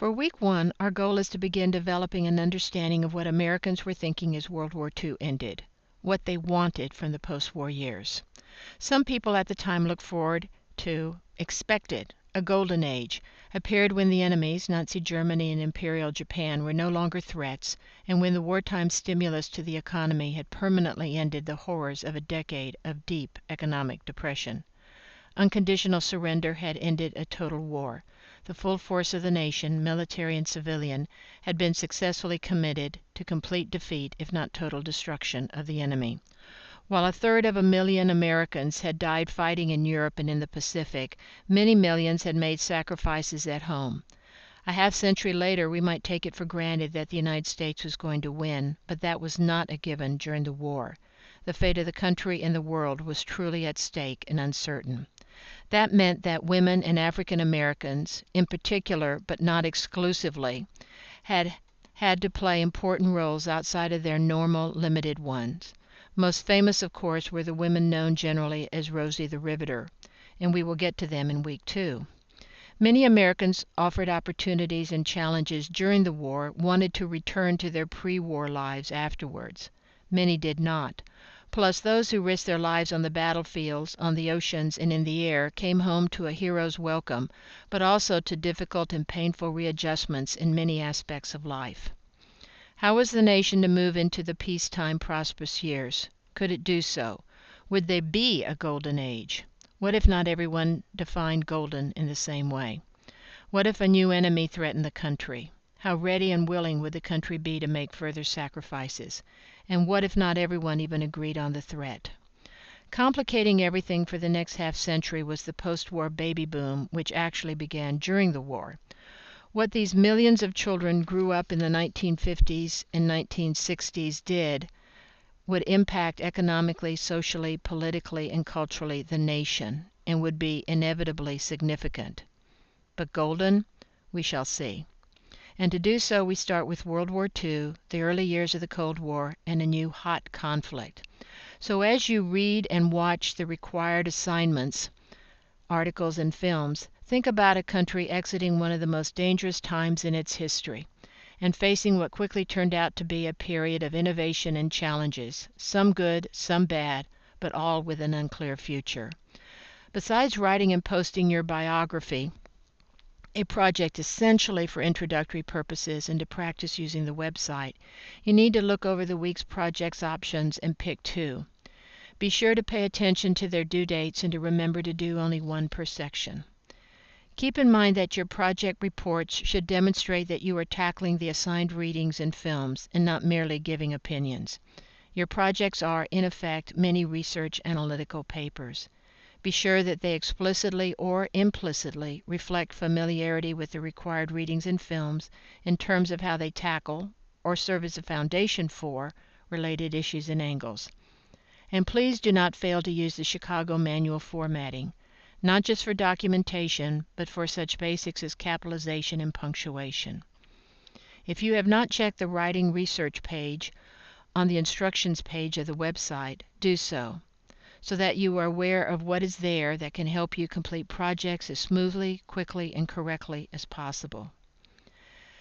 For week one, our goal is to begin developing an understanding of what Americans were thinking as World War II ended, what they wanted from the post-war years. Some people at the time looked forward to, expected, a golden age, a period when the enemies, Nazi Germany and Imperial Japan, were no longer threats, and when the wartime stimulus to the economy had permanently ended the horrors of a decade of deep economic depression. Unconditional surrender had ended a total war. The full force of the nation, military and civilian, had been successfully committed to complete defeat, if not total destruction, of the enemy. While 1/3 Americans had died fighting in Europe and in the Pacific, many millions had made sacrifices at home. A half-century later, we might take it for granted that the United States was going to win, but that was not a given during the war. The fate of the country and the world was truly at stake and uncertain. That meant that women and African Americans, in particular but not exclusively, had had to play important roles outside of their normal, limited ones. Most famous, of course, were the women known generally as Rosie the Riveter, and we will get to them in week two. Many Americans offered opportunities and challenges during the war wanted to return to their pre-war lives afterwards. Many did not. Plus, those who risked their lives on the battlefields, on the oceans, and in the air came home to a hero's welcome, but also to difficult and painful readjustments in many aspects of life. How was the nation to move into the peacetime prosperous years? Could it do so? Would there be a golden age? What if not everyone defined golden in the same way? What if a new enemy threatened the country? How ready and willing would the country be to make further sacrifices? And what if not everyone even agreed on the threat? Complicating everything for the next half-century was the post-war baby boom, which actually began during the war. What these millions of children grew up in the 1950s and 1960s did would impact economically, socially, politically, and culturally the nation, and would be inevitably significant. But golden? We shall see. And to do so, we start with World War II, the early years of the Cold War, and a new hot conflict. So as you read and watch the required assignments, articles, and films, think about a country exiting one of the most dangerous times in its history, and facing what quickly turned out to be a period of innovation and challenges, some good, some bad, but all with an unclear future. Besides writing and posting your biography, a project essentially for introductory purposes and to practice using the website, you need to look over the week's projects options and pick two. Be sure to pay attention to their due dates and to remember to do only one per section. Keep in mind that your project reports should demonstrate that you are tackling the assigned readings and films and not merely giving opinions. Your projects are, in effect, mini research analytical papers. Be sure that they explicitly or implicitly reflect familiarity with the required readings and films in terms of how they tackle, or serve as a foundation for, related issues and angles. And please do not fail to use the Chicago manual formatting, not just for documentation, but for such basics as capitalization and punctuation. If you have not checked the writing research page on the instructions page of the website, do so that you are aware of what is there that can help you complete projects as smoothly, quickly, and correctly as possible.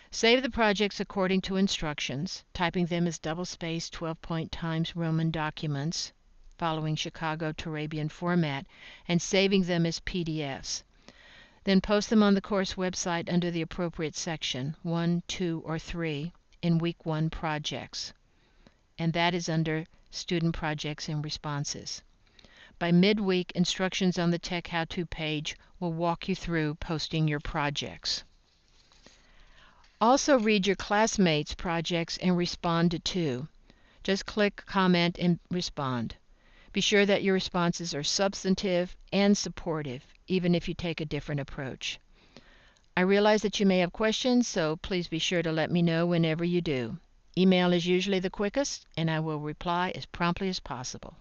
Save the projects according to instructions, typing them as double-spaced 12-point Times Roman documents, following Chicago Turabian format, and saving them as PDFs. Then post them on the course website under the appropriate section, 1, 2, or 3, in Week 1 projects. And that is under Student Projects and Responses. By midweek, instructions on the Tech How-To page will walk you through posting your projects. Also read your classmates' projects and respond to. Just click, comment, and respond. Be sure that your responses are substantive and supportive, even if you take a different approach. I realize that you may have questions, so please be sure to let me know whenever you do. Email is usually the quickest, and I will reply as promptly as possible.